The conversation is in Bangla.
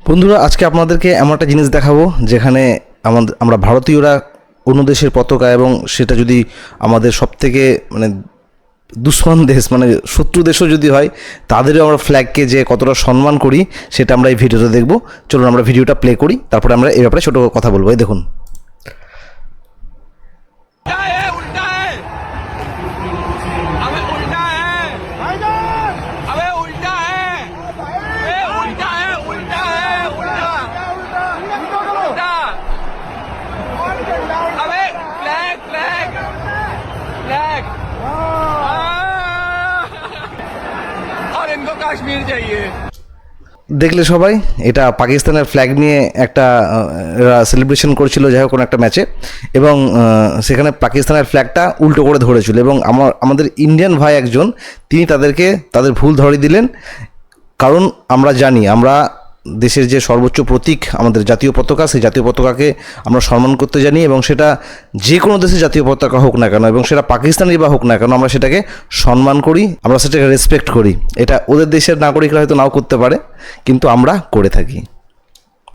বন্ধুরা, আজকে আপনাদেরকে এমন একটা জিনিস দেখাবো যেখানে আমরা ভারতীয়রা অন্য দেশের পতাকা, এবং সেটা যদি আমাদের সবথেকে দুশ্মন দেশ, শত্রু দেশও যদি হয়, তাদেরও আমরা ফ্ল্যাগকে যে কতটা সম্মান করি সেটা আমরা এই ভিডিওতে দেখব। চলুন আমরা ভিডিওটা প্লে করি, তারপরে আমরা এই ব্যাপারে ছোটো কথা বলবো। এই দেখুন। দেখলে সবাই, এটা পাকিস্তানের ফ্ল্যাগ নিয়ে একটা সেলিব্রেশন করছিল, যাই হোক কোনো একটা ম্যাচে, এবং সেখানে পাকিস্তানের ফ্ল্যাগটা উল্টো করে ধরেছিল, এবং আমাদের ইন্ডিয়ান ভাই একজন, তিনি তাদের ভুল ধরিয়ে দিলেন। কারণ আমরা জানি, আমরা দেশের যে সর্বোচ্চ প্রতীক আমাদের জাতীয় পতাকা, সেই জাতীয় পতাকাকে আমরা সম্মান করতে জানি, এবং সেটা যে কোনো দেশের জাতীয় পতাকা হোক না কেন, এবং সেটা পাকিস্তানেরই বা হোক না কেন, আমরা সেটাকে সম্মান করি, আমরা সেটাকে রেসপেক্ট করি। এটা ওদের দেশের নাগরিকরা হয়তো নাও করতে পারে, কিন্তু আমরা করে থাকি।